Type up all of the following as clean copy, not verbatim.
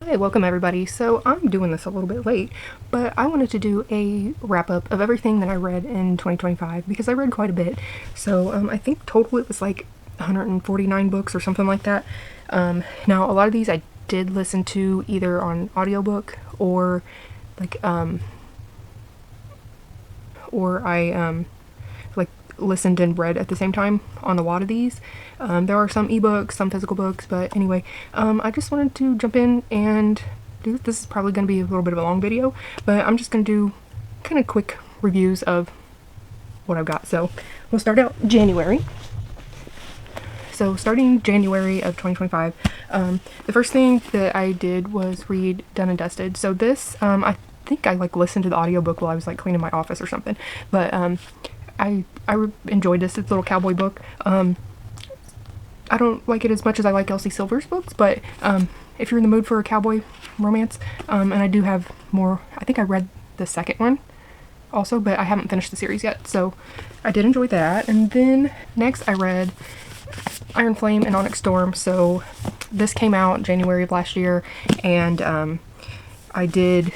Hey, welcome everybody. So I'm doing this a little bit late, but I wanted to do a wrap up of everything that I read in 2025 because I read quite a bit. So I think total it was like 149 books or something like that. Now a lot of these I did listen to either on audiobook or like I like listened and read at the same time on a lot of these. There are some ebooks, some physical books, but anyway, I just wanted to jump in and do this. Is probably going to be a little bit of a long video, but I'm just going to do kind of quick reviews of what I've got. So we'll start out January. So starting January of 2025, the first thing that I did was read Done and Dusted. So this, I think I like listened to the audiobook while I was like cleaning my office or something, but I enjoyed this. It's a little cowboy book. I don't like it as much as I like Elsie Silver's books, but if you're in the mood for a cowboy romance, and I do have more, I think I read the second one also, but I haven't finished the series yet, so I did enjoy that. And then next I read Iron Flame and Onyx Storm. So this came out January of last year, and I did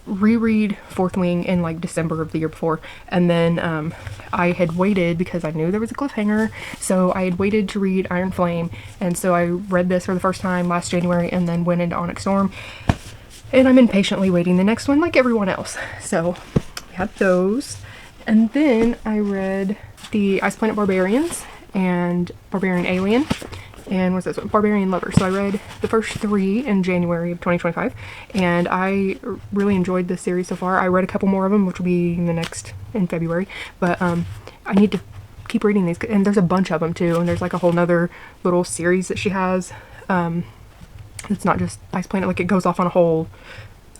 reread Fourth Wing in like December of the year before, and then I had waited because I knew there was a cliffhanger, so I had waited to read Iron Flame, and so I read this for the first time last January and then went into Onyx Storm, and I'm impatiently waiting the next one like everyone else. So we had those, and then I read the Ice Planet Barbarians and Barbarian Alien, and what's this one? Barbarian Lover. So I read the first three in January of 2025, and I really enjoyed this series so far. I read a couple more of them, which will be in the next in February, but I need to keep reading these, and there's a bunch of them too, and there's like a whole nother little series that she has. It's not just Ice Planet, like it goes off on a whole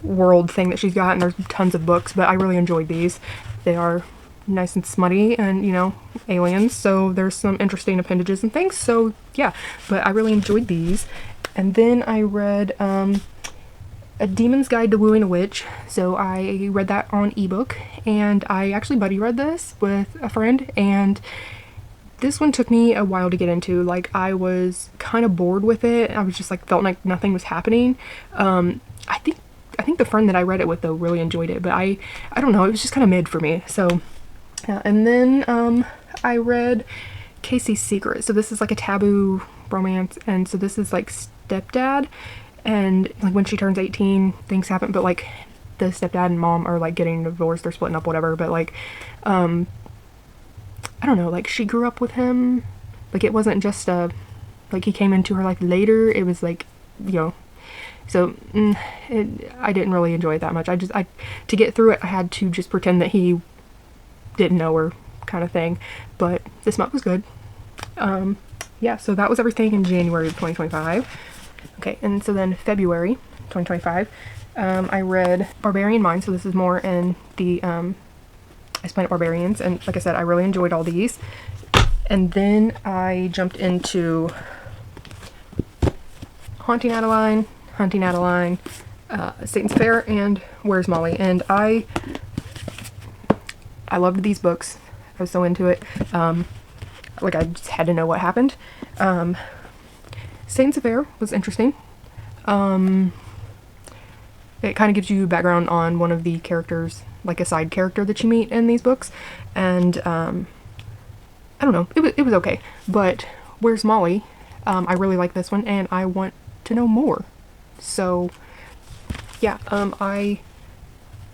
world thing that she's got, and there's tons of books, but I really enjoyed these. They are nice and smutty and, you know, aliens, so there's some interesting appendages and things, so yeah, but I really enjoyed these. And then I read A Demon's Guide to Wooing a Witch. So I read that on ebook, and I actually buddy read this with a friend, and this one took me a while to get into. Like, I was kind of bored with it. I was just like, felt like nothing was happening. I think the friend that I read it with though really enjoyed it, but I don't know, it was just kind of mid for me. So yeah. And then I read Casey's Secret. So this is like a taboo romance, and so this is like stepdad, and like when she turns 18 things happen, but like the stepdad and mom are like getting divorced, they're splitting up, whatever, but like I don't know, like she grew up with him, like it wasn't just like he came into her life later, it was like, you know, so I didn't really enjoy it that much. I to get through it I had to just pretend that he didn't know her, kind of thing, but this month was good. Yeah, so that was everything in January of 2025. Okay, and so then February 2025, I read Barbarian Mind. So this is more in the Ice Planet Barbarians, and like I said, I really enjoyed all these. And then I jumped into Haunting Adeline, Satan's Affair, and Where's Molly. And I loved these books. I was so into it. Like I just had to know what happened. Satan's Affair was interesting. It kind of gives you background on one of the characters, like a side character that you meet in these books, and I don't know, it was okay. But Where's Molly? I really like this one, and I want to know more. So yeah, I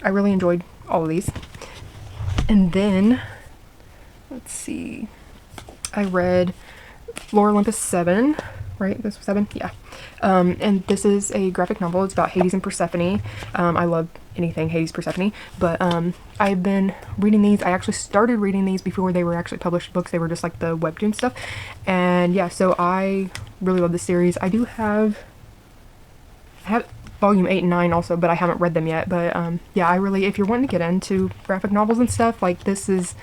really enjoyed all of these. And then let's see, I read Lore Olympus 7, right? This was 7? Yeah. And this is a graphic novel. It's about Hades and Persephone. I love anything Hades, Persephone, but I've been reading these. I actually started reading these before they were actually published books. They were just like the webtoon stuff. And yeah, so I really love this series. I have volume 8 and 9 also, but I haven't read them yet. But yeah, I really, if you're wanting to get into graphic novels and stuff, like this is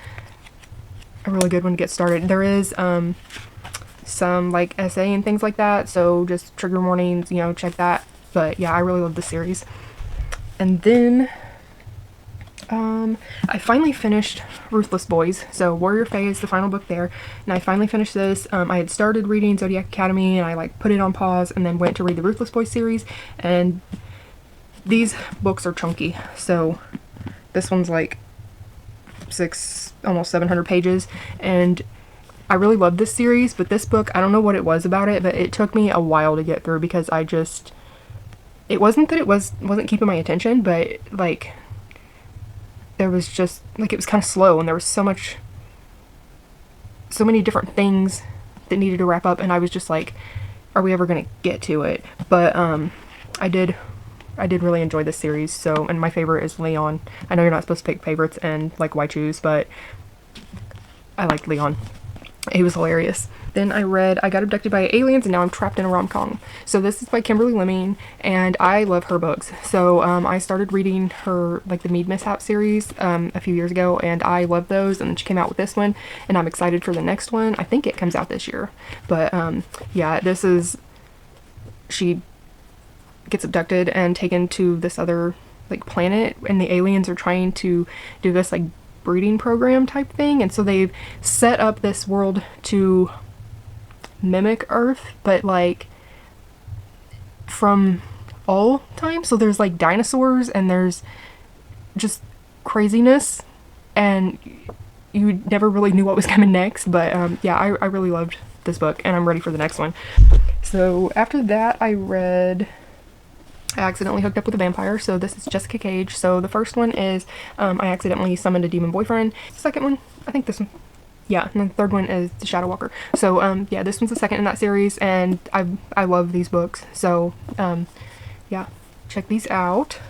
a really good one to get started. There is some like essay and things like that, so just trigger warnings, you know, check that. But yeah, I really love the series. And then I finally finished Ruthless Boys, so Warrior Fae is the final book there, and I finally finished this. I had started reading Zodiac Academy, and I like put it on pause, and then went to read the Ruthless Boys series, and these books are chunky, so this one's like almost 700 pages, and I really love this series, but this book, I don't know what it was about it, but it took me a while to get through because it wasn't that it wasn't keeping my attention, but like there was just like it was kind of slow, and there was so many different things that needed to wrap up, and I was just like, are we ever gonna get to it? But I did really enjoy this series. So, and my favorite is Leon. I know you're not supposed to pick favorites and like why choose, but I liked Leon. He was hilarious. Then I read I Got Abducted by Aliens and Now I'm Trapped in a Rom-Com. So this is by Kimberly Lemming, and I love her books. So I started reading her like the Mead Mishap series a few years ago, and I love those, and then she came out with this one, and I'm excited for the next one. I think it comes out this year. But yeah, she gets abducted and taken to this other like planet, and the aliens are trying to do this like breeding program type thing, and so they've set up this world to mimic Earth, but like from all time. So there's like dinosaurs, and there's just craziness, and you never really knew what was coming next. But yeah, I really loved this book, and I'm ready for the next one. So after that, I accidentally hooked up with a vampire. So this is Jessica Cage. So the first one is I accidentally summoned a demon boyfriend. The second one, I think this one, yeah, and then the third one is the Shadow Walker. So yeah, this one's the second in that series, and I love these books. So yeah, check these out.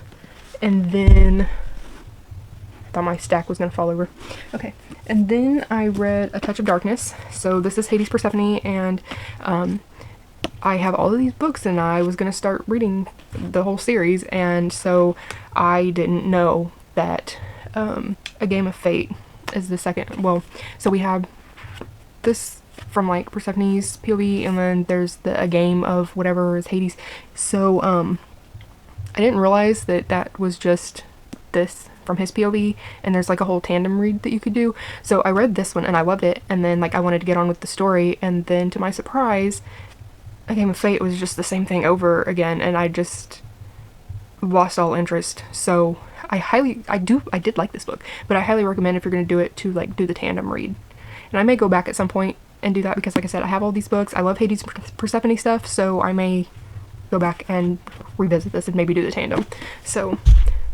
And then thought my stack was gonna fall over. Okay, and then I read A Touch of Darkness. So this is Hades Persephone, and I have all of these books, and I was going to start reading the whole series, and so I didn't know that A Game of Fate is the second. Well, so we have this from like Persephone's POV, and then there's A Game of whatever is Hades. So I didn't realize that was just this from his POV, and there's like a whole tandem read that you could do. So I read this one, and I loved it, and then like I wanted to get on with the story, and then to my surprise, A Game of Fate was just the same thing over again, and I just lost all interest. So I did like this book, but I highly recommend if you're going to do it to like do the tandem read. And I may go back at some point and do that because like I said, I have all these books. I love Hades Persephone stuff, so I may go back and revisit this and maybe do the tandem. So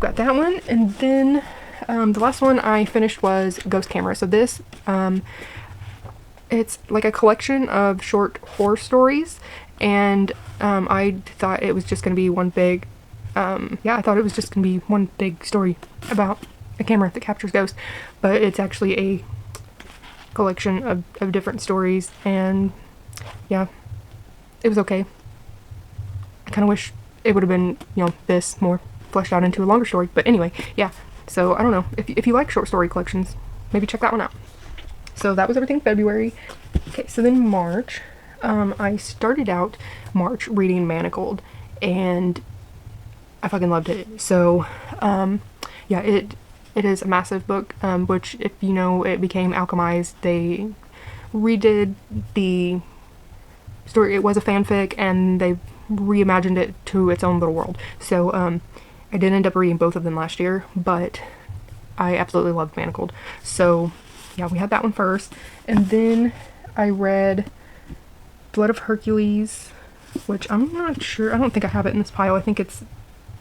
got that one, and then the last one I finished was Ghost Camera. So this it's like a collection of short horror stories, and I thought it was just going to be one big I thought it was just going to be one big story about a camera that captures ghosts, but it's actually a collection of different stories, and yeah, it was okay. I kind of wish it would have been, this more fleshed out into a longer story, but anyway, yeah, so I don't know, if you like short story collections, maybe check that one out. So that was everything February. Okay, so then March, I started out March reading Manacled, and I fucking loved it. So, yeah, it is a massive book, which, if you know, it became alchemized. They redid the story. It was a fanfic, and they reimagined it to its own little world. So, I did end up reading both of them last year, but I absolutely loved Manacled. So, yeah, we had that one first, and then I read Blood of Hercules, which I'm not sure, I don't think I have it in this pile. I think it's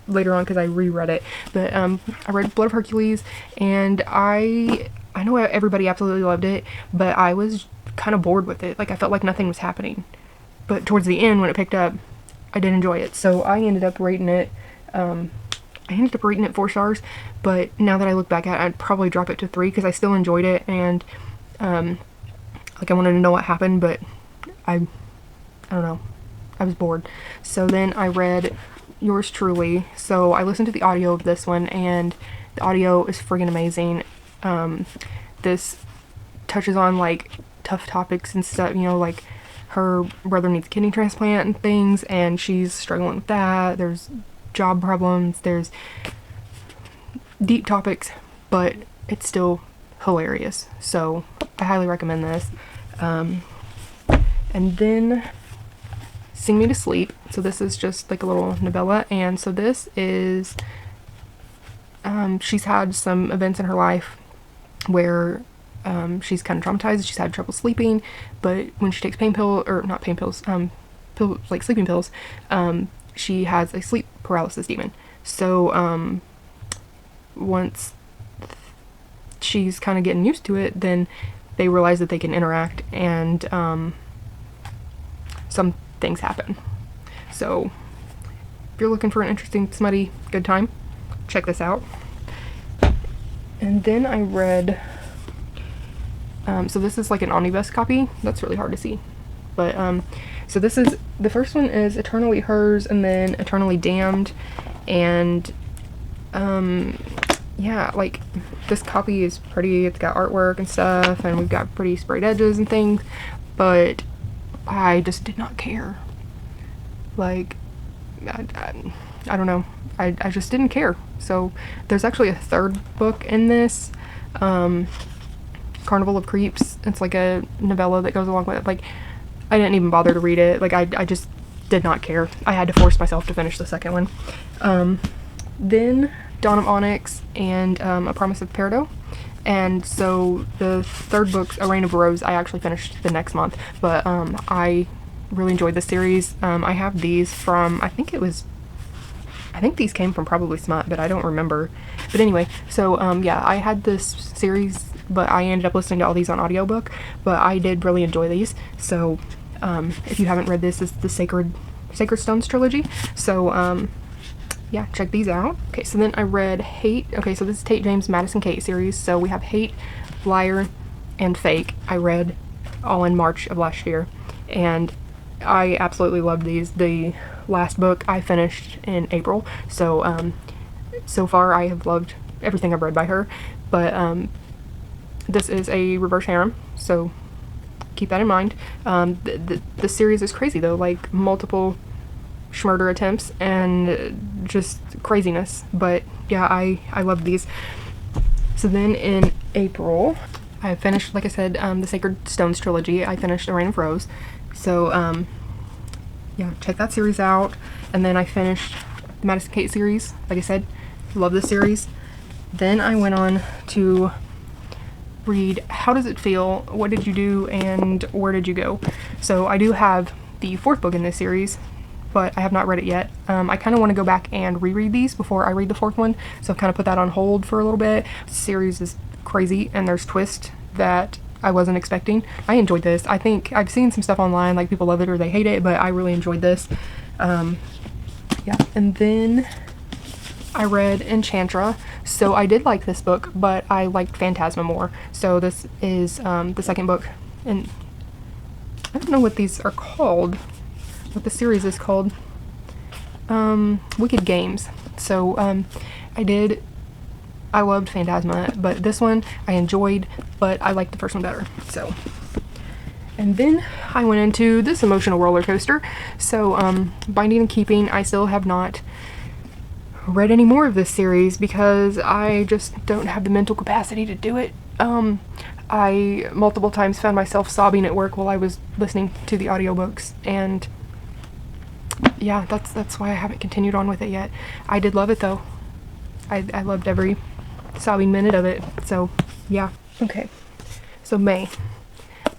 later on because I reread it, but I read Blood of Hercules, and I know everybody absolutely loved it, but I was kind of bored with it. Like, I felt like nothing was happening, but towards the end when it picked up, I did enjoy it. So I ended up rating it 4 stars, but now that I look back at it, I'd probably drop it to 3 because I still enjoyed it, and like I wanted to know what happened, but I don't know, I was bored. So then I read Yours Truly. So I listened to the audio of this one, and the audio is friggin' amazing. This touches on like tough topics and stuff, like her brother needs a kidney transplant and things, and she's struggling with that. There's job problems, there's deep topics, but it's still hilarious. So I highly recommend this. And then Sing Me to Sleep. So this is just like a little novella, and so this is she's had some events in her life where she's kind of traumatized. She's had trouble sleeping, but when she takes like sleeping pills, she has a sleep paralysis demon. So once she's kind of getting used to it, then they realize that they can interact, and some things happen. So if you're looking for an interesting, smutty, good time, check this out. And then I read, so this is like an omnibus copy. That's really hard to see. But, so this is, the first one is Eternally Hers, and then Eternally Damned. And, yeah, like, this copy is pretty. It's got artwork and stuff, and we've got pretty sprayed edges and things. But I just did not care. Like, I don't know. I just didn't care. So there's actually a third book in this, Carnival of Creeps. It's like a novella that goes along with it. Like, I didn't even bother to read it. Like, I just did not care. I had to force myself to finish the second one. Then Dawn of Onyx and A Promise of Peridot. And so the third book, A Reign of Rose, I actually finished the next month. But I really enjoyed this series. I have these from, I think these came from Probably Smut, but I don't remember. But anyway, so yeah, I had this series, but I ended up listening to all these on audiobook. But I did really enjoy these. So if you haven't read this, it's the Sacred Stones trilogy. So yeah, check these out. Okay, so then I read Hate. Okay, so this is Tate James' Madison Kate series. So we have Hate, Liar, and Fake. I read all in March of last year, and I absolutely loved these. The last book I finished in April, so so far I have loved everything I've read by her. But this is a reverse harem, so keep that in mind. The series is crazy though, like multiple murder attempts and just craziness. But yeah, I love these. So then in April, I finished, like I said, the Sacred Stones trilogy. I finished A Reign of Rose. So yeah, check that series out. And then I finished the Madison Kate series. Like I said, love this series. Then I went on to read How Does It Feel? What Did You Do? And Where Did You Go? So I do have the fourth book in this series, but I have not read it yet. I kind of want to go back and reread these before I read the fourth one, so I've kind of put that on hold for a little bit. The series is crazy, and there's twists that I wasn't expecting. I enjoyed this. I think I've seen some stuff online, like people love it or they hate it, but I really enjoyed this. Yeah, and then I read Enchantra. So I did like this book, but I liked Phantasma more. So this is the second book, and I don't know what these are called, what the series is called. Wicked Games. So I loved Phantasma, but this one I enjoyed, but I liked the first one better. So, and then I went into this emotional roller coaster. So Binding and Keeping, I still have not read any more of this series because I just don't have the mental capacity to do it. I multiple times found myself sobbing at work while I was listening to the audiobooks, and yeah, that's why I haven't continued on with it yet. I did love it though. I loved every sobbing minute of it. So yeah. Okay, so May.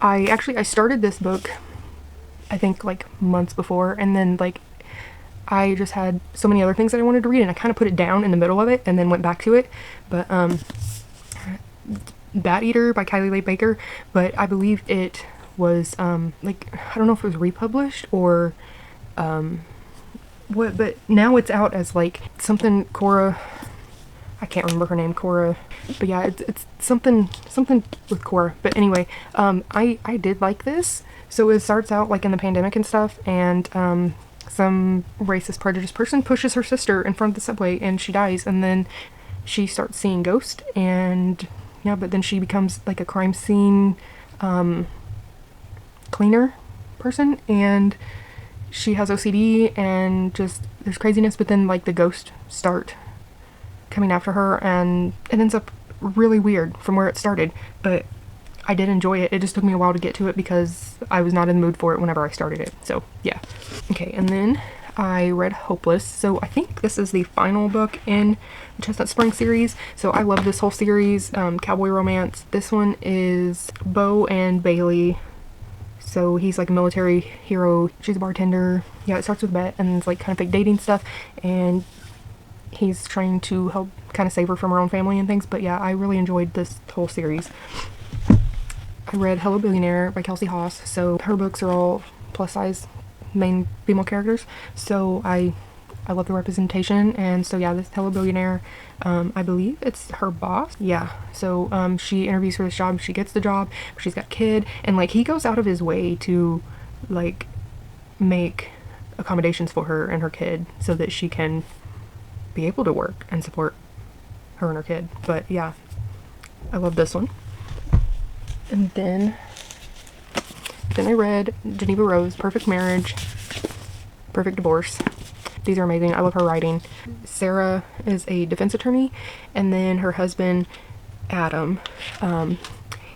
I started this book I think like months before, and then like I just had so many other things that I wanted to read, and I kind of put it down in the middle of it and then went back to it. But Bat Eater by Kylie Leigh Baker, but I believe it was like, I don't know if it was republished or what, but now it's out as like something Cora, I can't remember her name, Cora, but yeah, it's something with Cora. But anyway, I did like this. So it starts out like in the pandemic and stuff, and some racist, prejudiced person pushes her sister in front of the subway and she dies, and then she starts seeing ghosts, and yeah, but then she becomes like a crime scene cleaner person, and she has OCD, and just there's craziness, but then like the ghosts start coming after her, and it ends up really weird from where it started, but I did enjoy it. It just took me a while to get to it because I was not in the mood for it whenever I started it. So yeah. Okay, and then I read Hopeless. So I think this is the final book in the Chestnut Spring series. So I love this whole series, cowboy romance. This one is Bo and Bailey. So he's like a military hero. She's a bartender. Yeah, it starts with Bet and it's like kind of fake dating stuff. And he's trying to help kind of save her from her own family and things. But yeah, I really enjoyed this whole series. I read Hello Billionaire by Kelsey Haas. So her books are all plus size main female characters. So I love the representation. And so yeah, this Hello Billionaire, I believe it's her boss. Yeah. So she interviews for this job. She gets the job. She's got a kid. And like he goes out of his way to like make accommodations for her and her kid so that she can be able to work and support her and her kid. But yeah, I love this one. And then I read Geneva Rose, Perfect Marriage, Perfect Divorce. These are amazing. I love her writing. Sarah is a defense attorney, and then her husband, Adam,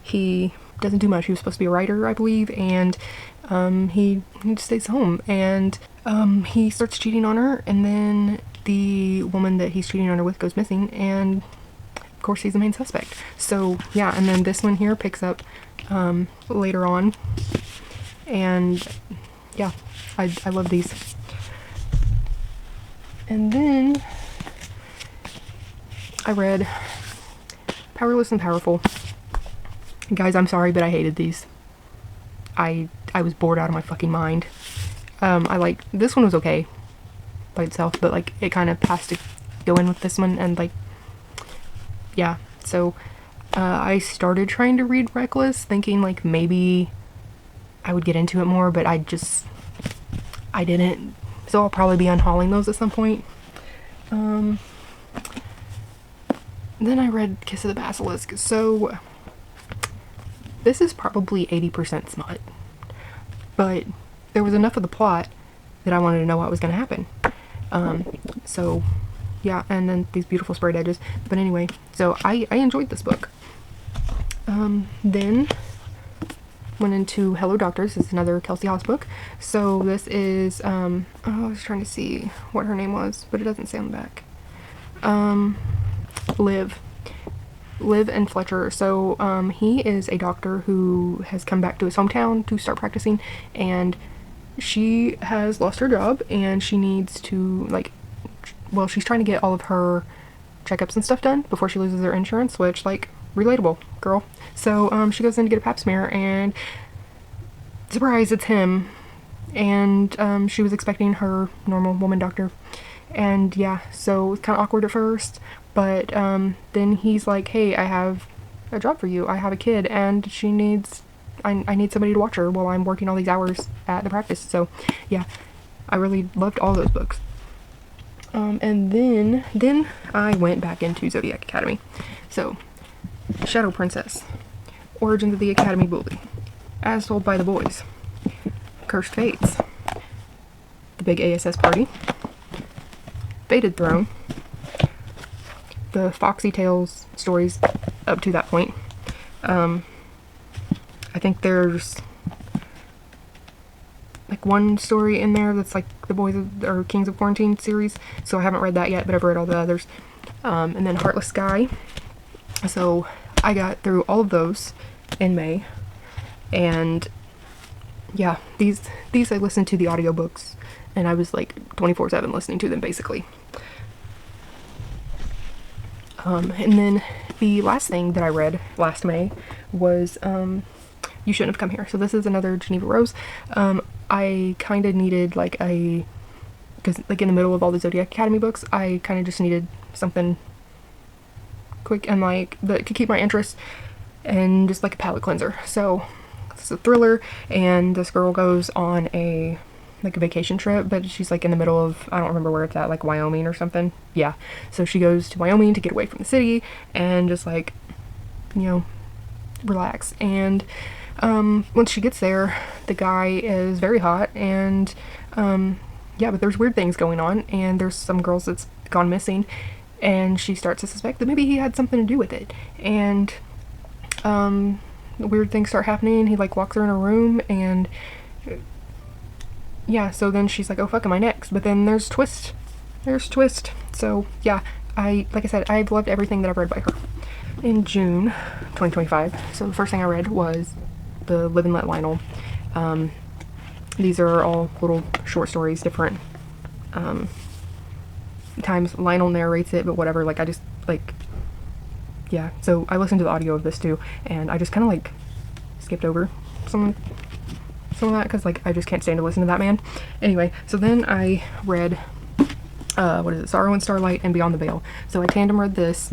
he doesn't do much. He was supposed to be a writer, I believe, and he just stays home. And he starts cheating on her, and then the woman that he's cheating on her with goes missing, and of course he's the main suspect. So yeah, and then this one here picks up later on, and yeah, I love these. And then I read Powerless and Powerful. Guys, I'm sorry, but I hated these. I was bored out of my fucking mind. This one was okay by itself, but like it kind of has to go in with this one, and like yeah, so I started trying to read Reckless thinking like maybe I would get into it more, but I didn't, so I'll probably be unhauling those at some point. Then I read Kiss of the Basilisk. So this is probably 80% smut, but there was enough of the plot that I wanted to know what was going to happen. So yeah, and then these beautiful sprayed edges. But anyway, so I enjoyed this book. Then went into Hello Doctors. This is another Kelsey Haas book. So this is, I was trying to see what her name was, but it doesn't say on the back. Liv and Fletcher. So he is a doctor who has come back to his hometown to start practicing, and she has lost her job, and she needs to she's trying to get all of her checkups and stuff done before she loses her insurance, which relatable, girl. So she goes in to get a pap smear, and surprise, it's him. And she was expecting her normal woman doctor, and yeah, so it's kind of awkward at first, but then he's like, hey, I have a job for you. I have a kid, and I need somebody to watch her while I'm working all these hours at the practice. So yeah, I really loved all those books. And then I went back into Zodiac Academy. So Shadow Princess, Origins of the Academy Bully, As Told by the Boys, Cursed Fates, The Big ASS Party, Fated Throne, the Foxy Tales stories up to that point. I think there's one story in there that's the Boys or Kings of Quarantine series, so I haven't read that yet, but I've read all the others. And then Heartless Sky. So I got through all of those in May, and yeah, these I listened to the audiobooks, and I was 24/7 listening to them basically. And then the last thing that I read last May was You Shouldn't Have Come Here. So this is another Geneva Rose. I kind of needed because in the middle of all the Zodiac Academy books, I kind of just needed something quick and that could keep my interest, and just a palate cleanser. So it's a thriller, and this girl goes on a vacation trip, but she's in the middle of, I don't remember where it's at, Wyoming or something. Yeah, so she goes to Wyoming to get away from the city and just relax. And once she gets there, the guy is very hot, and yeah, but there's weird things going on, and there's some girls that's gone missing, and she starts to suspect that maybe he had something to do with it. And weird things start happening. He like walks her in a room, and yeah, so then she's like, oh fuck, am I next? But then there's twist. So yeah, like I said, I've loved everything that I've read by her. In June 2025, so the first thing I read was the Live and Let Lionel. These are all little short stories, different times Lionel narrates it, but whatever, like I just like, yeah, so I listened to the audio of this too, and I just kind of like skipped over some of that because like I just can't stand to listen to that man. Anyway, so then I read what is it, Sorrow and Starlight and Beyond the Veil. So I tandem read this,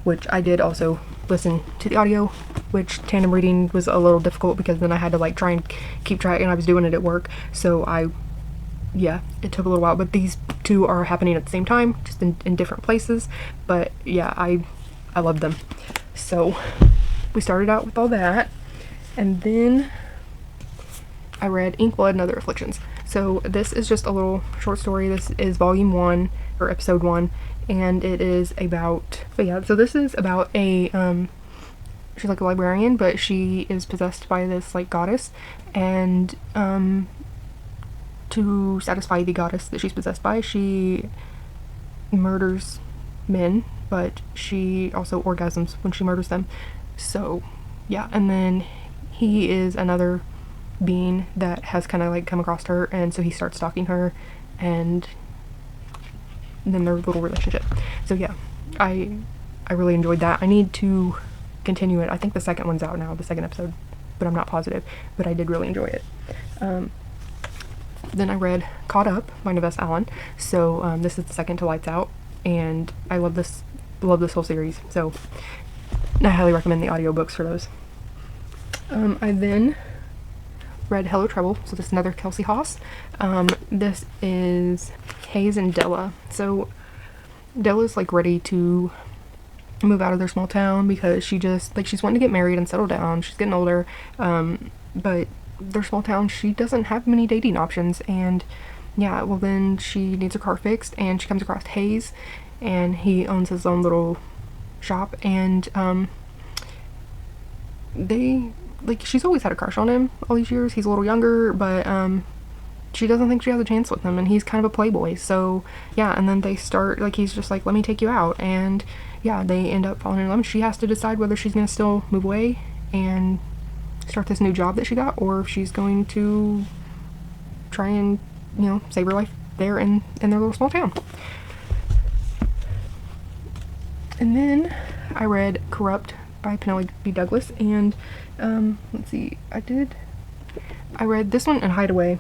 which I did also listen to the audio, which tandem reading was a little difficult because then I had to like try and keep track, and I was doing it at work, so yeah, it took a little while, but these two are happening at the same time, just in different places. But yeah, I loved them. So we started out with all that, and then I read Ink, Blood, and Other Afflictions. So this is just a little short story. This is volume 1, or episode 1, and it is about, but yeah, so this is about a, she's like a librarian, but she is possessed by this like goddess, and to satisfy the goddess that she's possessed by, she murders men, but she also orgasms when she murders them. So yeah, and then he is another being that has kind of like come across her, and so he starts stalking her, and then their little relationship. So yeah, I really enjoyed that. I need to continue it. I think the second one's out now, the second episode, but I'm not positive, but I did really enjoy it. Then I read Caught Up by Neves Allen. So this is the second to Lights Out, and I love this whole series, so I highly recommend the audiobooks for those. I then read Hello Trouble, so this is another Kelsey Haas. This is Hayes and Della. So Della's like ready to move out of their small town because she's wanting to get married and settle down. She's getting older, but their small town, she doesn't have many dating options, and yeah, well then she needs her car fixed, and she comes across Hayes, and he owns his own little shop, and she's always had a crush on him all these years. He's a little younger, but she doesn't think she has a chance with him, and he's kind of a playboy. So yeah, and then they start, like, he's just like, let me take you out, and yeah, they end up falling in love. She has to decide whether she's gonna still move away and start this new job that she got, or if she's going to try and, you know, save her life there in their little small town. And then I read Corrupt by Penelope Douglas, and let's see, I read this one and Hideaway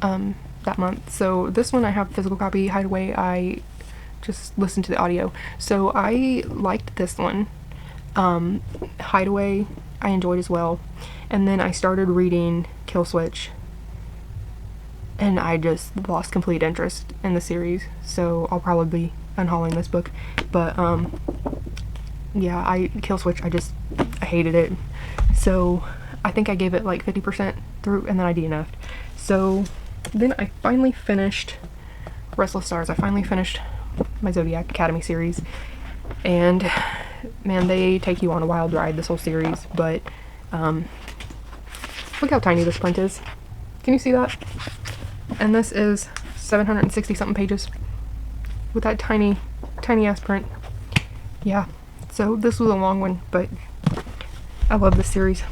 that month. So this one I have a physical copy. Hideaway I just listened to the audio. So I liked this one. Hideaway I enjoyed as well, and then I started reading Kill Switch, and I just lost complete interest in the series, so I'll probably be unhauling this book. But yeah, Kill Switch, I hated it, so I think I gave it like 50% through, and then I DNF'd. So then I finally finished Restless Stars. I finally finished my Zodiac Academy series, and man, they take you on a wild ride, this whole series. But look how tiny this print is. Can you see that? And this is 760 something pages with that tiny ass print. Yeah, so this was a long one, but I love this series.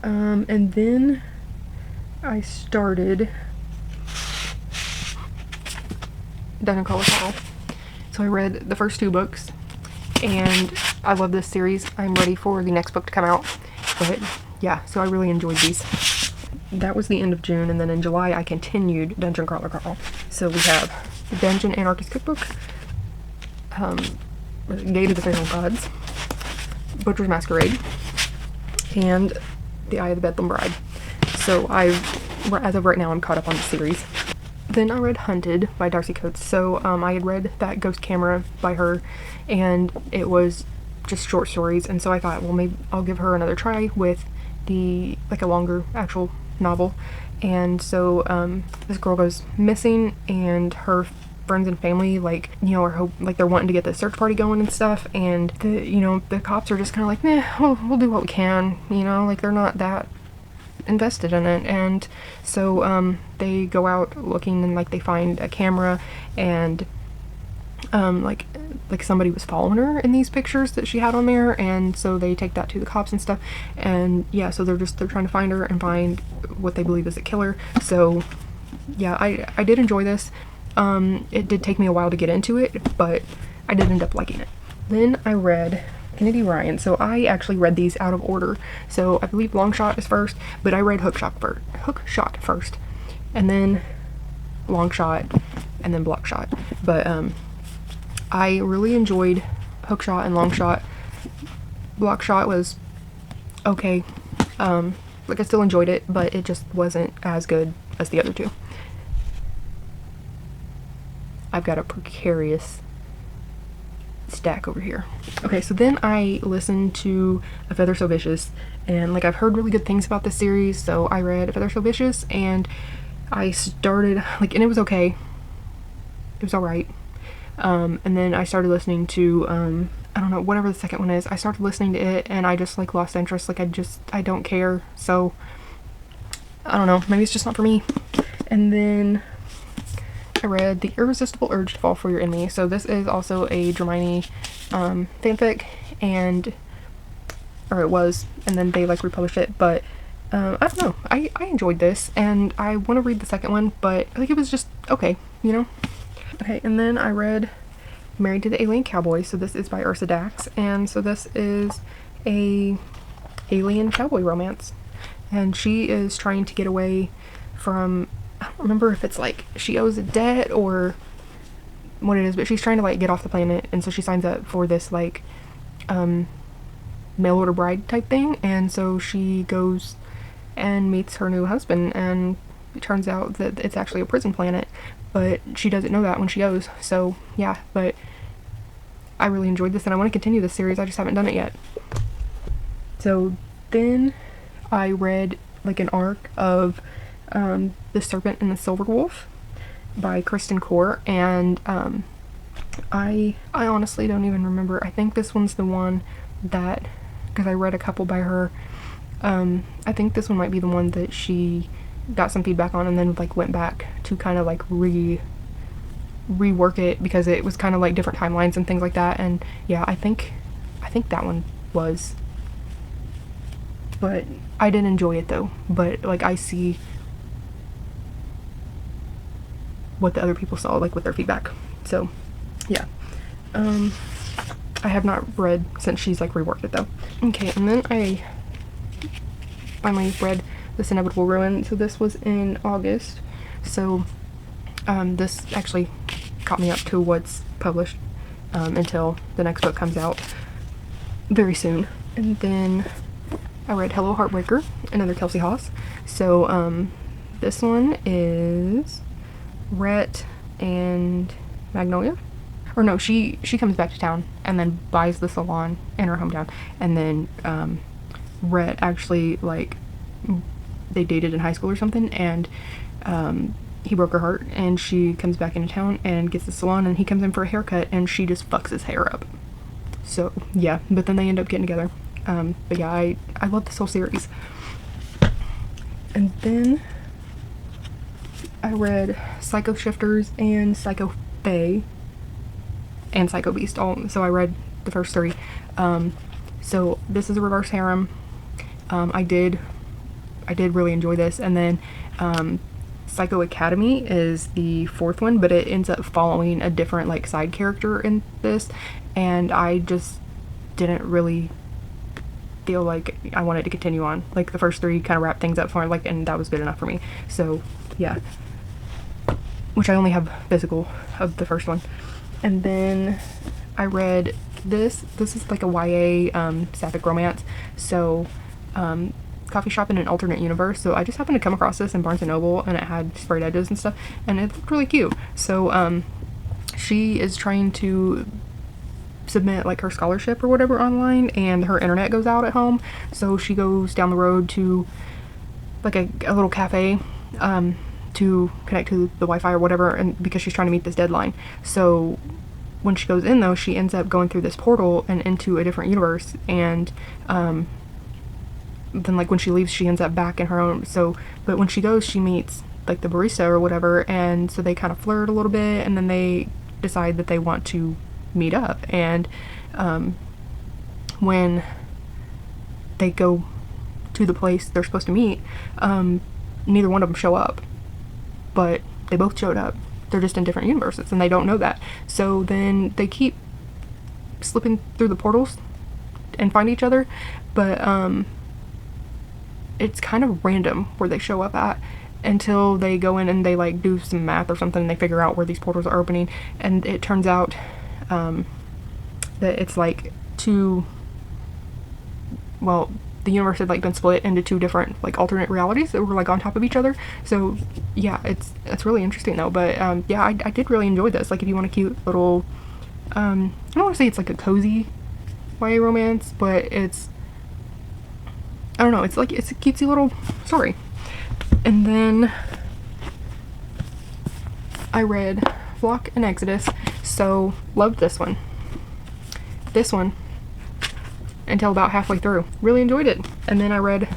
And then I started Dungeon Crawler Carl. So I read the first 2 books, and I love this series. I'm ready for the next book to come out. But yeah, so I really enjoyed these. That was the end of June, and then in July I continued Dungeon Crawler Carl. So we have the Dungeon Anarchist Cookbook, Gate of the Feral Gods, Butcher's Masquerade, and The Eye of the Bedlam Bride. So as of right now, I'm caught up on the series. Then I read Hunted by Darcy Coates. So I had read that Ghost Camera by her, and it was just short stories, and so I thought, well, maybe I'll give her another try with a longer actual novel. And so this girl goes missing, and her friends and family, like, you know, are like they're wanting to get the search party going and stuff, and the cops are just kind of like, nah, we'll do what we can, you know, like they're not that invested in it. And so they go out looking, and like they find a camera, and like somebody was following her in these pictures that she had on there, and so they take that to the cops and stuff. And yeah, so they're trying to find her and find what they believe is a killer. So yeah, I did enjoy this. It did take me a while to get into it, but I did end up liking it. Then I read Kennedy Ryan. So I actually read these out of order. So I believe Long Shot is first, but I read Hook Shot first, and then Long Shot, and then Block Shot. But I really enjoyed Hook Shot and Long Shot. Block Shot was okay. Like I still enjoyed it, but it just wasn't as good as the other two. I've got a precarious stack over here. Okay, so then I listened to A Feather So Vicious, and like I've heard really good things about this series, so I read A Feather So Vicious, and I started, like, and it was okay. It was alright. And then I started listening to, I don't know, whatever the second one is. I started listening to it, and I just, like, lost interest. Like, I don't care. So, I don't know. Maybe it's just not for me. And then I read The Irresistible Urge to Fall for Your Enemy. So this is also a Hermione fanfic, or it was, and then they, like, republished it. But, I don't know. I enjoyed this, and I want to read the second one, but I think it was just okay, you know? Okay, and then I read Married to the Alien Cowboy. So this is by Ursa Dax, and so this is a alien cowboy romance, and she is trying to get away from, I don't remember if it's like she owes a debt or what it is, but she's trying to like get off the planet, and so she signs up for this like mail order bride type thing, and so she goes and meets her new husband, and it turns out that it's actually a prison planet, but she doesn't know that when she goes. So yeah, but I really enjoyed this, and I want to continue this series. I just haven't done it yet. So then I read like an arc of The Serpent and the Silver Wolf by Kristen Core, and I honestly don't even remember. I think this one's the one that, because I read a couple by her, I think this one might be the one that she got some feedback on and then like went back to kind of like rework it, because it was kind of like different timelines and things like that. And yeah, I think that one was, but I didn't enjoy it though. But like I see what the other people saw, like with their feedback. So yeah, I have not read since she's like reworked it though. Okay, and then I finally read This Inevitable Ruin. So this was in August. So this actually caught me up to what's published until the next book comes out very soon. And then I read Hello Heartbreaker, another Kelsey Haas. So this one is Rhett and Magnolia. Or no, she comes back to town and then buys the salon in her hometown. And then Rhett actually, like, they dated in high school or something, and he broke her heart, and she comes back into town and gets the salon, and he comes in for a haircut, and she just fucks his hair up. So yeah, but then they end up getting together. But yeah, I love this whole series. And then I read Psycho Shifters and Psycho Fae and Psycho Beast. So I read the first three. So this is a reverse harem. I did really enjoy this. And then Psycho Academy is the fourth one, but it ends up following a different like side character in this, and I just didn't really feel like I wanted to continue on. Like the first three kind of wrapped things up for me, like, and that was good enough for me. So yeah, which I only have physical of the first one. And then I read this is like a YA sapphic romance. So Coffee Shop in an Alternate Universe. So I just happened to come across this in Barnes & Noble, and it had sprayed edges and stuff, and it looked really cute. So she is trying to submit like her scholarship or whatever online, and her internet goes out at home, so she goes down the road to like a little cafe to connect to the Wi-Fi or whatever, and because she's trying to meet this deadline. So when she goes in, though, she ends up going through this portal and into a different universe, and then like when she leaves, she ends up back in her own. So but when she goes, she meets like the barista or whatever, and so they kind of flirt a little bit, and then they decide that they want to meet up. And when they go to the place they're supposed to meet, neither one of them show up, but they both showed up. They're just in different universes, and they don't know that. So then they keep slipping through the portals and find each other, but it's kind of random where they show up at, until they go in and they like do some math or something, and they figure out where these portals are opening, and it turns out that it's like the universe had like been split into two different like alternate realities that were like on top of each other. So yeah, it's really interesting though. But yeah, I did really enjoy this. Like if you want a cute little I don't want to say it's like a cozy YA romance, but it's, I don't know, it's like, it's a cutesy little story. And then I read Flock and Exodus, so loved this one. Until about halfway through. Really enjoyed it. And then I read,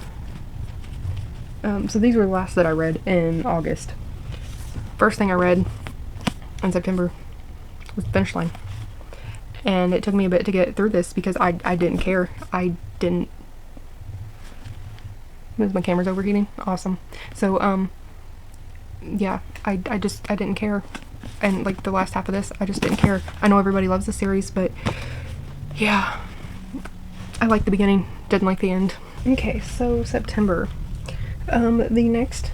so these were the last that I read in August. First thing I read in September was Finish Line. And it took me a bit to get through this because I didn't care. My camera's overheating. Awesome. So, yeah, I didn't care. And like the last half of this, I just didn't care. I know everybody loves the series, but yeah, I liked the beginning, didn't like the end. Okay, so September. The next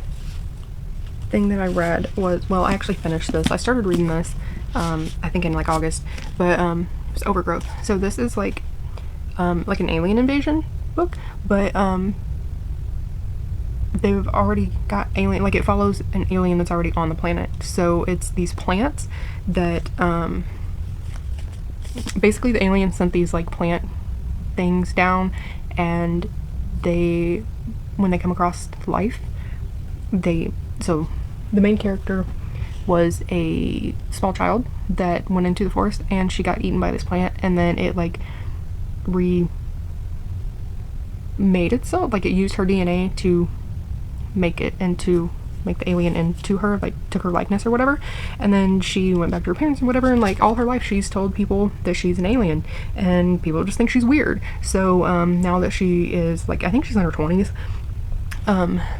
thing that I read was, well, I actually finished this. I started reading this, I think in like August, but it was Overgrowth. So this is like an alien invasion book, but they've already got alien, like it follows an alien that's already on the planet. So it's these plants that basically the alien sent these like plant things down, and they, when they come across life, so the main character was a small child that went into the forest and she got eaten by this plant, and then it like remade itself, like it used her DNA to make the alien into her, like took her likeness or whatever, and then she went back to her parents and whatever, and like all her life she's told people that she's an alien, and people just think she's weird. So now that she is like, I think she's in her 20s,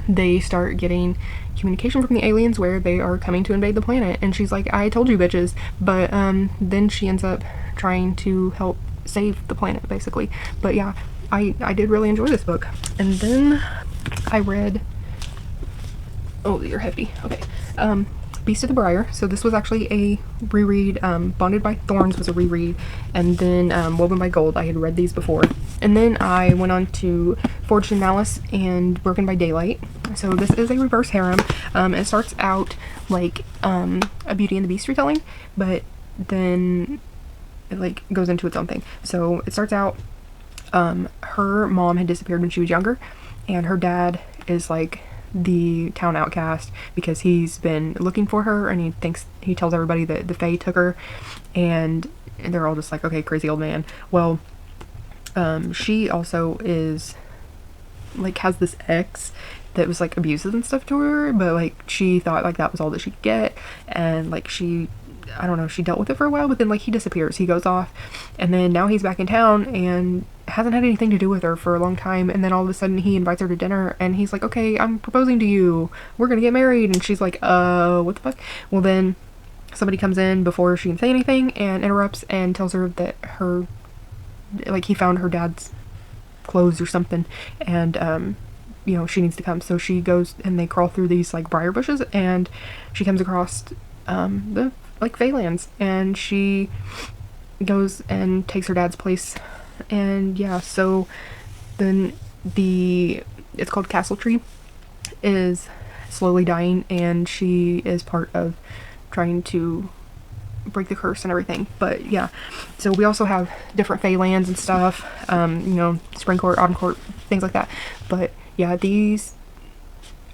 they start getting communication from the aliens where they are coming to invade the planet, and she's like, I told you bitches. But then she ends up trying to help save the planet basically. But yeah, I did really enjoy this book. And then I read, oh, you're hefty. Okay. Beast of the Briar. So this was actually a reread. Bonded by Thorns was a reread, and then Woven by Gold. I had read these before. And then I went on to Forged in Malice and Broken by Daylight. So this is a reverse harem. It starts out like a Beauty and the Beast retelling, but then it like goes into its own thing. So it starts out, her mom had disappeared when she was younger, and her dad is like the town outcast because he's been looking for her, and he tells everybody that the Fae took her, and they're all just like, okay, crazy old man. Well, she also is like, has this ex that was like abusive and stuff to her, but like she thought like that was all that she could get, and like I don't know, she dealt with it for a while, but then like he disappears, he goes off, and then now he's back in town and hasn't had anything to do with her for a long time, and then all of a sudden he invites her to dinner, and he's like, okay, I'm proposing to you, we're gonna get married, and she's like, what the fuck? Well, then somebody comes in before she can say anything and interrupts and tells her that he found her dad's clothes or something, and you know, she needs to come. So she goes and they crawl through these like briar bushes, and she comes across the like Feylands, and she goes and takes her dad's place. And yeah, so then it's called Castle Tree is slowly dying, and she is part of trying to break the curse and everything. But yeah, so we also have different Feylands and stuff, you know, Spring Court, Autumn Court, things like that. But yeah, these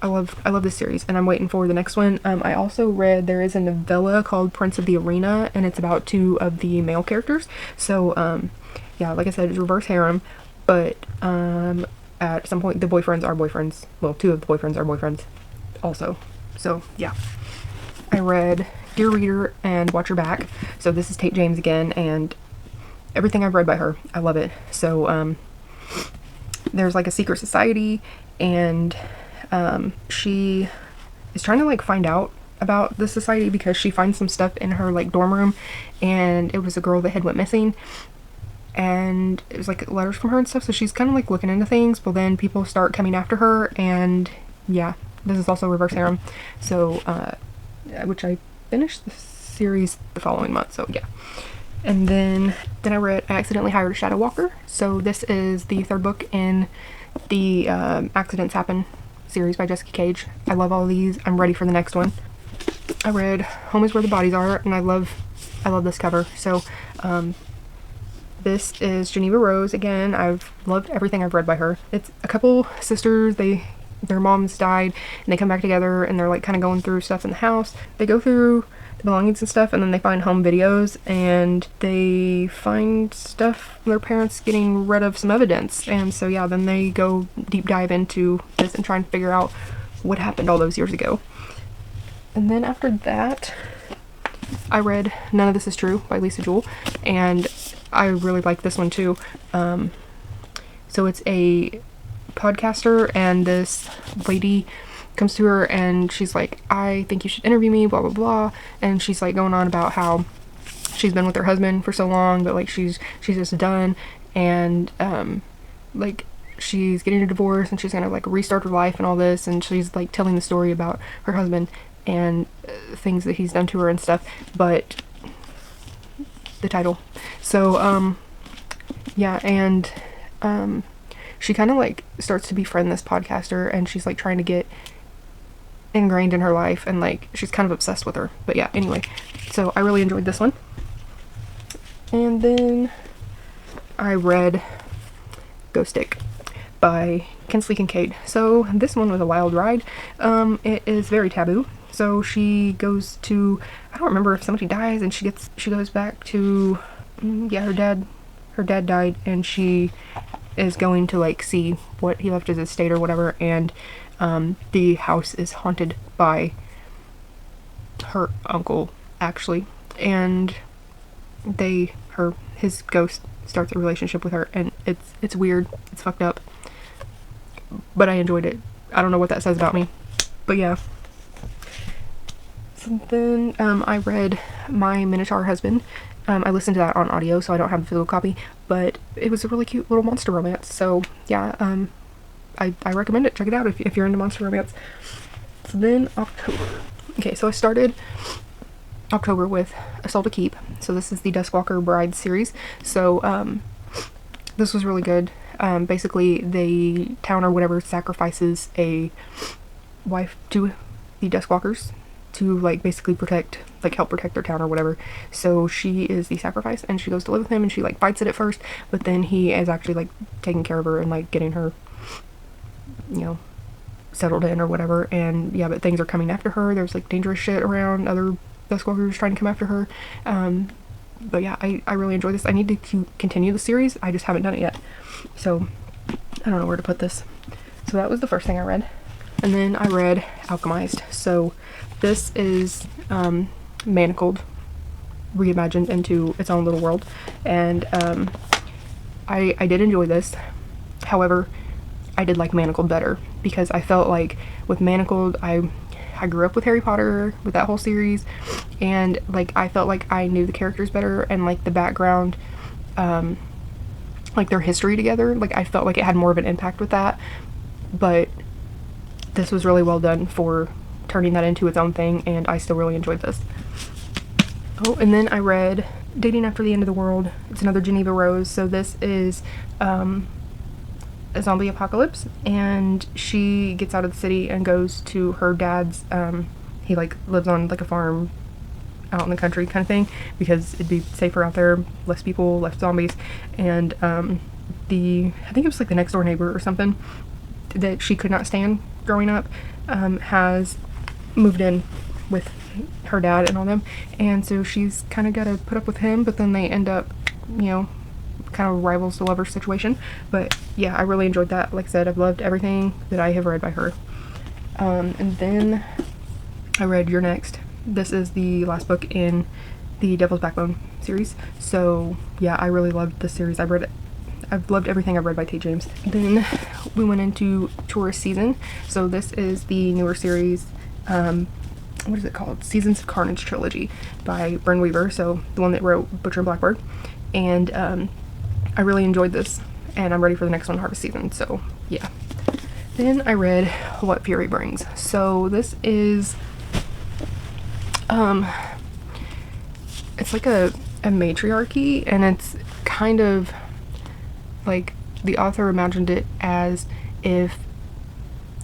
I love this series, and I'm waiting for the next one. I also read there is a novella called Prince of the Arena, and it's about two of the male characters. So yeah, like I said, it's reverse harem, but at some point the boyfriends are boyfriends. Well, two of the boyfriends are boyfriends also. So yeah, I read Dear Reader and Watch Your Back. So this is Tate James again, and everything I've read by her, I love it. So there's like a secret society, and she is trying to like find out about the society because she finds some stuff in her like dorm room, and it was a girl that had went missing, and it was like letters from her and stuff. So she's kind of like looking into things, but then people start coming after her, and yeah, this is also reverse harem. So which I finished the series the following month. So yeah. And then I read I Accidentally Hired a Shadow Walker. So this is the third book in the Accidents Happen series by Jessica Cage. I love all these. I'm ready for the next one. I read Home is Where the Bodies Are, and I love this cover. So this is Geneva Rose again. I've loved everything I've read by her. It's a couple sisters, their moms died, and they come back together, and they're like kind of going through stuff in the house. They go through the belongings and stuff, and then they find home videos, and they find stuff their parents getting rid of some evidence. And so yeah, then they go deep dive into this and try and figure out what happened all those years ago. And then after that, I read None of This Is True by Lisa Jewell, and I really like this one too. So it's a podcaster, and this lady comes to her and she's like, I think you should interview me, blah blah blah. And she's like going on about how she's been with her husband for so long, but like she's just done, and like she's getting a divorce, and she's gonna like restart her life and all this, and she's like telling the story about her husband and things that he's done to her and stuff. But the title, so yeah, and she kind of like starts to befriend this podcaster, and she's like trying to get ingrained in her life, and like she's kind of obsessed with her. But yeah, anyway, so I really enjoyed this one. And then I read Ghost Stick by Kinsley Kincaid. So this one was a wild ride. It is very taboo. So she goes to, I don't remember if somebody dies, and she goes back to, yeah, her dad died, and she is going to like see what he left as his estate or whatever, and the house is haunted by her uncle, actually, and his ghost starts a relationship with her, and it's weird, it's fucked up, but I enjoyed it. I don't know what that says about me, but yeah. So then I read My Minotaur Husband. I listened to that on audio, so I don't have the physical copy, but it was a really cute little monster romance. So yeah, I recommend it. Check it out if you're into monster romance. So then October. Okay, so I started October with A Soul to Keep. So this is the Duskwalker Bride series. So this was really good. Basically, the town or whatever sacrifices a wife to the Duskwalkers to like basically help protect their town or whatever. So she is the sacrifice, and she goes to live with him, and she like fights it at first, but then he is actually like taking care of her and like getting her, you know, settled in or whatever. And yeah, but things are coming after her. There's like dangerous shit around, other Duskwalkers trying to come after her. But yeah, I really enjoy this. I need to continue the series. I just haven't done it yet, so I don't know where to put this. So that was the first thing I read. And then I read Alchemized. So this is Manacled reimagined into its own little world, and I did enjoy this. However, I did like Manacled better, because I felt like with Manacled, I grew up with Harry Potter, with that whole series, and like I felt like I knew the characters better, and like the background, like their history together, like I felt like it had more of an impact with that. But this was really well done for turning that into its own thing, and I still really enjoyed this. Oh, and then I read Dating After the End of the World. It's another Geneva Rose. So this is a zombie apocalypse, and she gets out of the city and goes to her dad's, he like lives on like a farm out in the country kind of thing, because it'd be safer out there, less people, less zombies. And I think it was like the next door neighbor or something that she could not stand growing up, has moved in with her dad and all them, and so she's kind of got to put up with him, but then they end up, you know, kind of rivals to lovers situation. But yeah, I really enjoyed that. Like I said, I've loved everything that I have read by her. And then I read You're Next. This is the last book in the Devil's Backbone series. So yeah, I really loved this series. I've loved everything I've read by T. James. Then we went into Tourist Season. So this is the newer series. What is it called? Seasons of Carnage trilogy by Bryn Weaver. So the one that wrote Butcher and Blackbird. And I really enjoyed this, and I'm ready for the next one, Harvest Season. So yeah. Then I read What Fury Brings. So this is it's like a matriarchy, and it's kind of like the author imagined it as if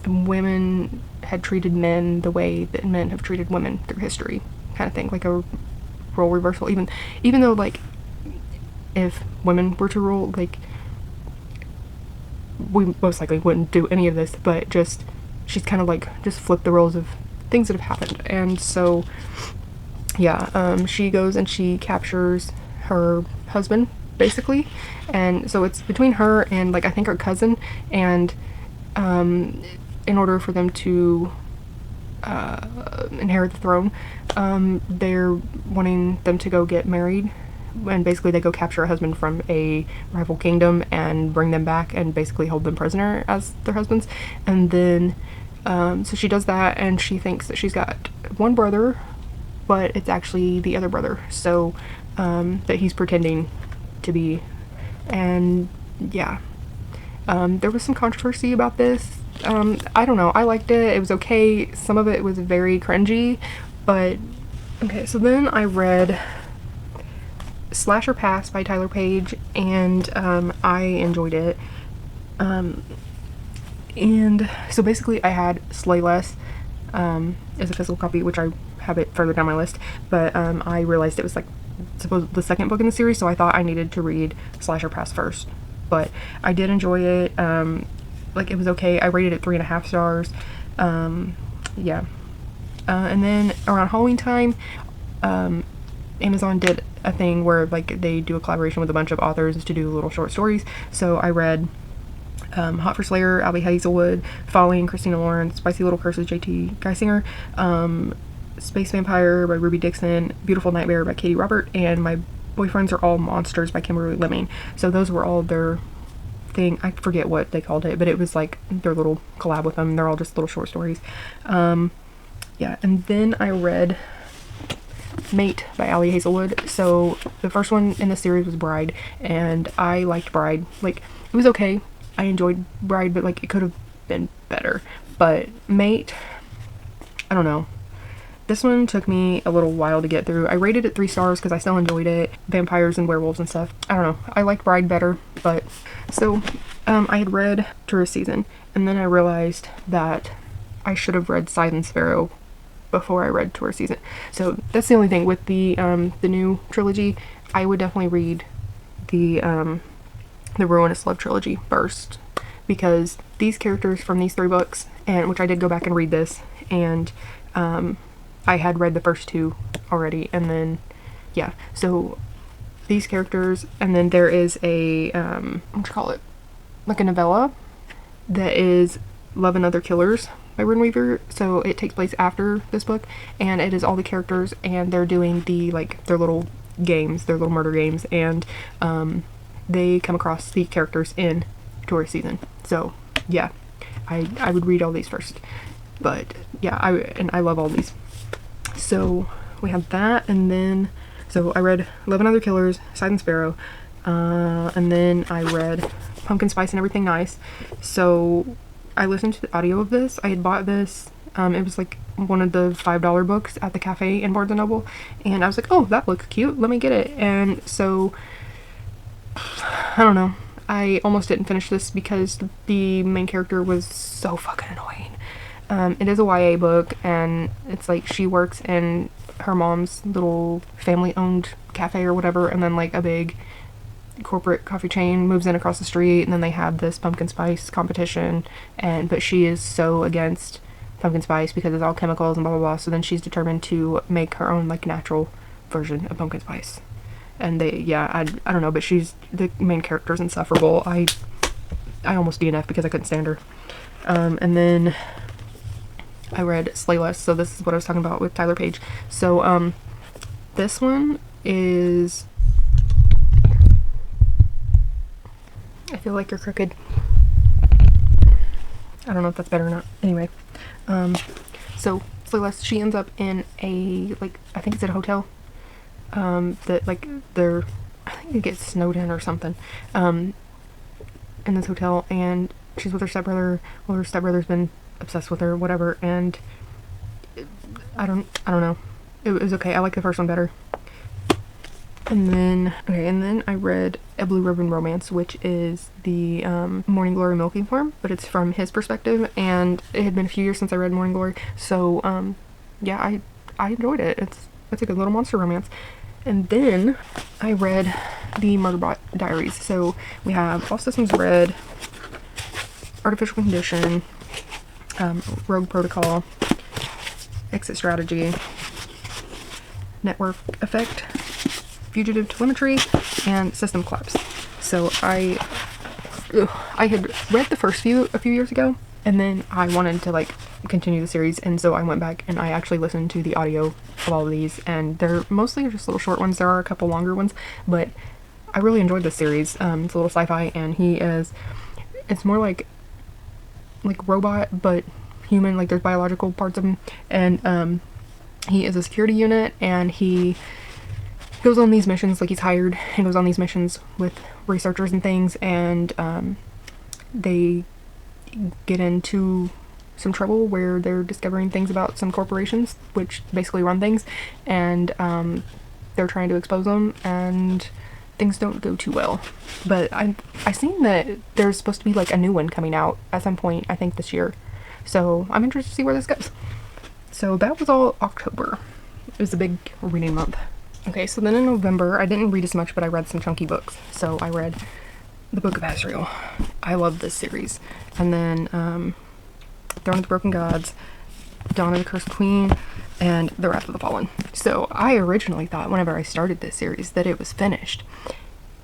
women had treated men the way that men have treated women through history, kind of thing, like a role reversal. Even though, like, if women were to rule, like, we most likely wouldn't do any of this, but just she's kind of like just flipped the roles of things that have happened. And so yeah, she goes and she captures her husband basically, and so it's between her and, like, I think her cousin, and in order for them to inherit the throne, they're wanting them to go get married, and basically they go capture a husband from a rival kingdom and bring them back and basically hold them prisoner as their husbands. And then so she does that, and she thinks that she's got one brother, but it's actually the other brother, so that he's pretending to be. And yeah, there was some controversy about this. I don't know, I liked it. It was okay. Some of it was very cringy, but okay. So then I read Slasher Pass by Tyler Page, and I enjoyed it. And so basically I had Slay Less as a physical copy, which I have it further down my list, but I realized it was, like, supposed the second book in the series, so I thought I needed to read Slasher Pass first. But I did enjoy it. Like, it was okay. I rated it 3.5 stars. Yeah. And then around Halloween time, Amazon did a thing where, like, they do a collaboration with a bunch of authors to do little short stories. So I read Hot for Slayer, Albie Hazelwood, Falling, Christina Lawrence, Spicy Little Curses, J.T. Geisinger, Space Vampire by Ruby Dixon, Beautiful Nightmare by Katie Robert, and My Boyfriends Are All Monsters by Kimberly Lemming. So those were all their thing. I forget what they called it, but it was like their little collab with them. They're all just little short stories. Yeah, and then I read Mate by Allie Hazelwood. So the first one in the series was Bride, and I liked Bride. Like, it was okay. I enjoyed Bride, but, like, it could have been better. But Mate, I don't know. This one took me a little while to get through. I rated it 3 stars because I still enjoyed it. Vampires and werewolves and stuff. I don't know. I liked Bride better, but... So, I had read Tourist Season, and then I realized that I should have read Scythe and Sparrow before I read Tourist Season. So, that's the only thing. With the new trilogy, I would definitely read the Ruinous Love trilogy first, because these characters from these 3 books, and which I did go back and read this, and I had read the first 2 already, and then yeah, so these characters, and then there is a what do you call it, like a novella that is Love and Other Killers by Bryn Weaver. So it takes place after this book, and it is all the characters, and they're doing the, like, their little games, their little murder games, and they come across the characters in Tourist Season. So yeah, I would read all these first, but yeah, I love all these. So we have that, and then so I read Love and Other Killers, Scythe and Sparrow, and then I read Pumpkin Spice and Everything Nice. So I listened to the audio of this. I had bought this, it was like one of the $5 books at the cafe in Barnes & Noble, and I was like, oh, that looks cute, let me get it. And so I don't know, I almost didn't finish this because the main character was so fucking annoying. It is a YA book, and it's like she works in her mom's little family-owned cafe or whatever, and then, like, a big corporate coffee chain moves in across the street, and then they have this pumpkin spice competition, but she is so against pumpkin spice because it's all chemicals and blah blah blah. So then she's determined to make her own like natural version of pumpkin spice. And I don't know, but she's the main character's insufferable. I almost DNF because I couldn't stand her. And then I read Slay Less, so this is what I was talking about with Tyler Page. So this one is, I feel like you're crooked. I don't know if that's better or not. Anyway, so Slay Less, she ends up in a, like, I think it's at a hotel. That like I think it gets snowed in or something. In this hotel, and she's with her stepbrother. Well, her stepbrother's been obsessed with her, whatever. And I don't know. It was okay. I like the first one better. And then I read A Blue Ribbon Romance, which is the Morning Glory Milking Farm, but it's from his perspective, and it had been a few years since I read Morning Glory, so yeah, I enjoyed it. It's a good little monster romance. And then I read the Murderbot Diaries. So we have All Systems Red, Artificial Condition, Rogue Protocol, Exit Strategy, Network Effect, Fugitive Telemetry, and System Collapse. So I had read the first few a few years ago, and then I wanted to like continue the series, and so I went back and I actually listened to the audio of all of these, and they're mostly just little short ones. There are a couple longer ones, but I really enjoyed this series. It's a little sci-fi, and it's more like robot but human, like there's biological parts of him, and he is a security unit, and he goes on these missions, like he's hired and goes on these missions with researchers and things, and they get into some trouble where they're discovering things about some corporations which basically run things, and they're trying to expose them, and things don't go too well. But I seen that there's supposed to be like a new one coming out at some point, I think this year, so I'm interested to see where this goes. So that was all October. It was a big reading month. Okay, so then in November, I didn't read as much, but I read some chunky books. So I read The Book of Asriel. I love this series. And then Throne of the Broken Gods, Dawn of the Cursed Queen, and The Wrath of the Fallen. So I originally thought whenever I started this series that it was finished,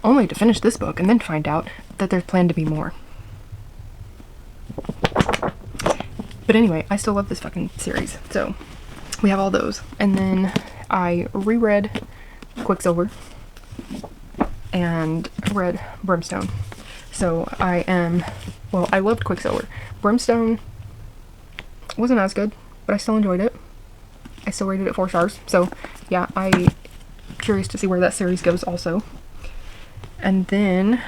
only to finish this book and then find out that there's planned to be more. But anyway, I still love this fucking series. So we have all those. And then I reread Quicksilver and read Brimstone. So I loved Quicksilver. Brimstone wasn't as good, but I still enjoyed it. I still rated it 4 stars. So yeah, I'm curious to see where that series goes also. And then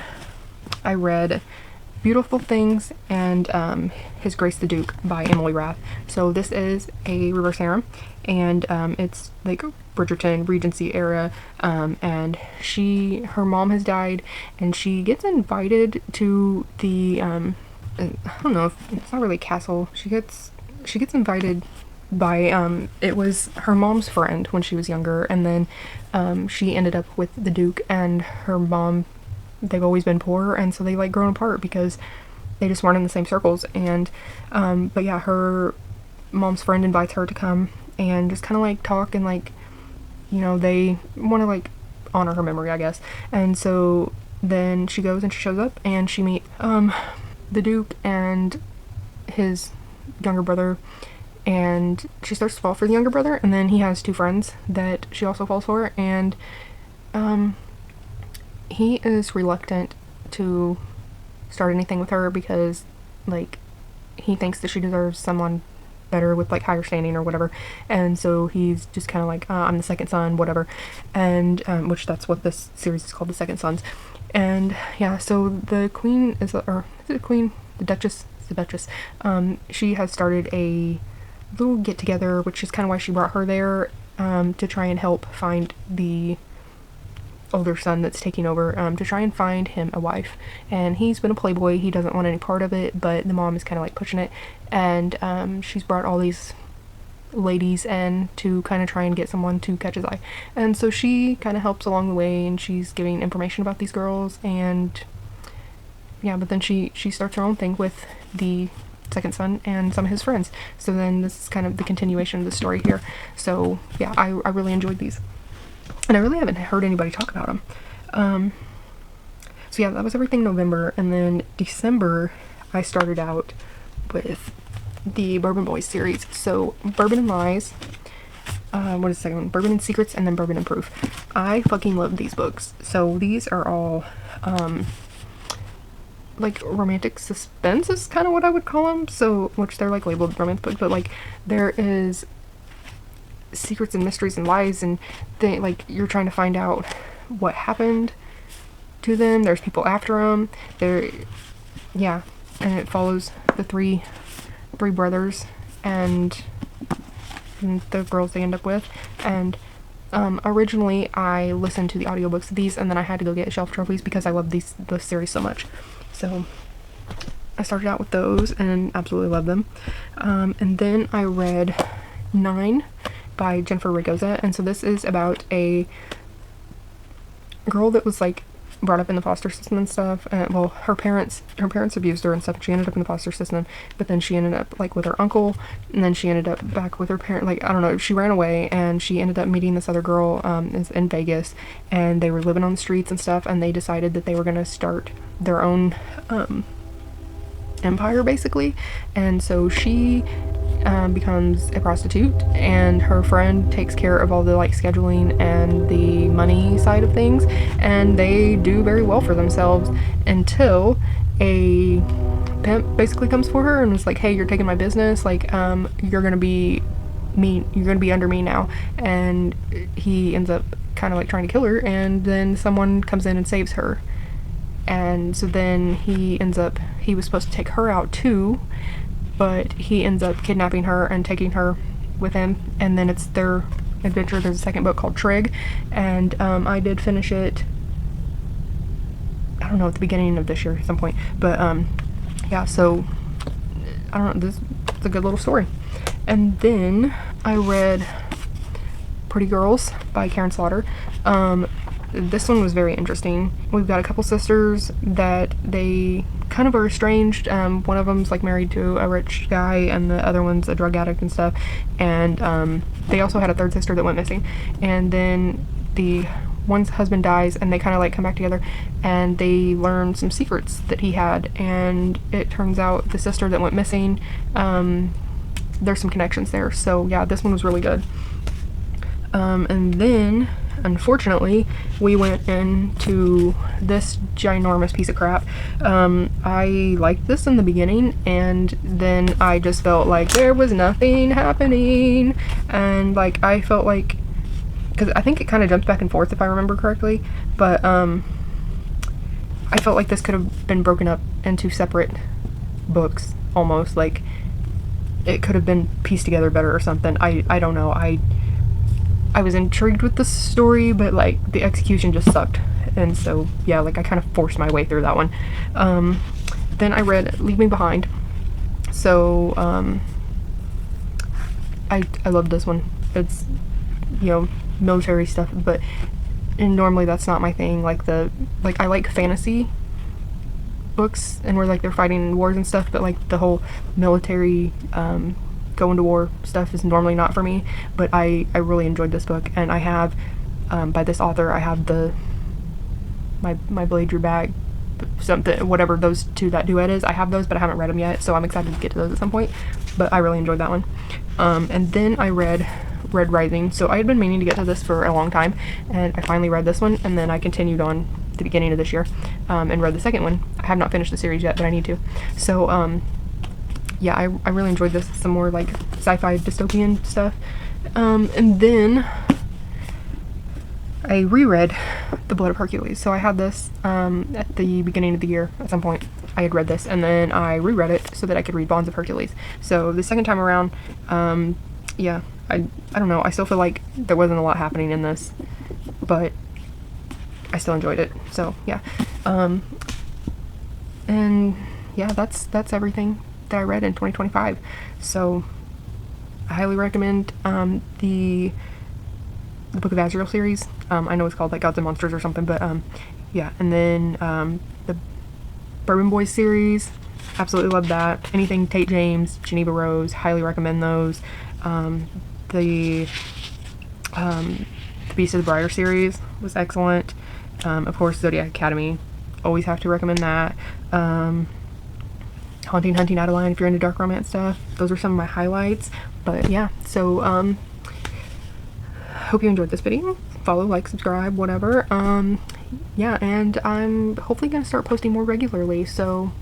I read Beautiful Things and His Grace the Duke by Emily Rath. So this is a reverse harem, and it's like Bridgerton, Regency era, and her mom has died, and she gets invited to the I don't know if it's not really a castle. She gets invited by it was her mom's friend when she was younger, and then she ended up with the Duke, and her mom, they've always been poor, and so they like grown apart because they just weren't in the same circles. And but yeah, her mom's friend invites her to come and just kind of like talk, and like, you know, they want to like honor her memory, I guess. And so then she goes and she shows up, and she meets the Duke and his younger brother, and she starts to fall for the younger brother, and then he has 2 friends that she also falls for, and he is reluctant to start anything with her because like he thinks that she deserves someone better with like higher standing or whatever, and so he's just kind of like, I'm the second son, whatever. And which that's what this series is called, The Second Sons. And yeah, so the queen is, or is it the queen, the duchess, it's the duchess, she has started a little get together, which is kind of why she brought her there, to try and help find the older son that's taking over, to try and find him a wife. And he's been a playboy, he doesn't want any part of it, but the mom is kind of like pushing it, and she's brought all these ladies in to kind of try and get someone to catch his eye. And so she kind of helps along the way, and she's giving information about these girls, and yeah, but then she starts her own thing with the second son and some of his friends. So then this is kind of the continuation of the story here. So yeah, I really enjoyed these, and I really haven't heard anybody talk about them. So yeah, that was everything November, and then December I started out with the Bourbon Boys series. So Bourbon and Lies, what is the second one? Bourbon and Secrets, and then Bourbon and Proof. I fucking love these books. So these are all like romantic suspense is kind of what I would call them. So, which they're like labeled romance books, but like there is secrets and mysteries and lies, and they like you're trying to find out what happened to them. There's people after them. Yeah, and it follows the three brothers and the girls they end up with. And originally I listened to the audiobooks of these, and then I had to go get shelf trophies because I love this series so much. So I started out with those and absolutely love them. And then I read 9 by Jennifer Ragosa, and so this is about a girl that was like brought up in the foster system and stuff. Well, her parents abused her and stuff. She ended up in the foster system, but then she ended up like with her uncle, and then she ended up back with her parent. Like, I don't know, she ran away, and she ended up meeting this other girl in Vegas, and they were living on the streets and stuff, and they decided that they were going to start their own empire basically. And so she becomes a prostitute, and her friend takes care of all the like scheduling and the money side of things, and they do very well for themselves until a pimp basically comes for her and is like, hey, you're taking my business, like you're gonna be under me now. And he ends up kind of like trying to kill her, and then someone comes in and saves her. And so then he was supposed to take her out too, but he ends up kidnapping her and taking her with him, and then it's their adventure. There's a second book called Trig, and I did finish it, I don't know, at the beginning of this year at some point, but yeah, so I don't know, this is a good little story. And then I read Pretty Girls by Karen Slaughter. This one was very interesting. We've got a couple sisters that they kind of are estranged. One of them's like married to a rich guy, and the other one's a drug addict and stuff. And they also had a third sister that went missing. And then the one's husband dies, and they kind of like come back together, and they learn some secrets that he had. And it turns out the sister that went missing, there's some connections there. So yeah, this one was really good. And then unfortunately we went into this ginormous piece of crap. I liked this in the beginning, and then I just felt like there was nothing happening, and like I felt like, because I think it kind of jumps back and forth if I remember correctly, but I felt like this could have been broken up into separate books almost. Like it could have been pieced together better or something. I don't know. I was intrigued with the story, but like the execution just sucked. And so yeah, like I kind of forced my way through that one. Then I read Leave Me Behind. So I love this one. It's, you know, military stuff, but normally that's not my thing. Like I like fantasy books and where like they're fighting in wars and stuff, but like the whole military going to war stuff is normally not for me. But I really enjoyed this book, and I have by this author, I have my Blade Your Bag, something, whatever those two, that duet is. I have those, but I haven't read them yet, so I'm excited to get to those at some point. But I really enjoyed that one. And then I read Red Rising. So I had been meaning to get to this for a long time, and I finally read this one, and then I continued on the beginning of this year and read the second one. I have not finished the series yet, but I need to. So yeah, I really enjoyed this. Some more like sci-fi dystopian stuff. And then I reread The Blood of Hercules. So I had this at the beginning of the year at some point. I had read this, and then I reread it so that I could read Bonds of Hercules. So the second time around, yeah, I don't know. I still feel like there wasn't a lot happening in this, but I still enjoyed it. So yeah, and yeah, that's everything that I read in 2025. So I highly recommend the Book of Azrael series. I know it's called like Gods and Monsters or something, but yeah. And then the Bourbon Boys series, Absolutely love that. Anything Tate James, Geneva Rose, highly recommend those. The the Beast of the Briar series was excellent. Of course, Zodiac Academy, always have to recommend that. Haunting Hunting Adeline, if you're into dark romance stuff, those are some of my highlights. But yeah, so hope you enjoyed this video. Follow, like, subscribe, whatever. Yeah, and I'm hopefully gonna start posting more regularly, so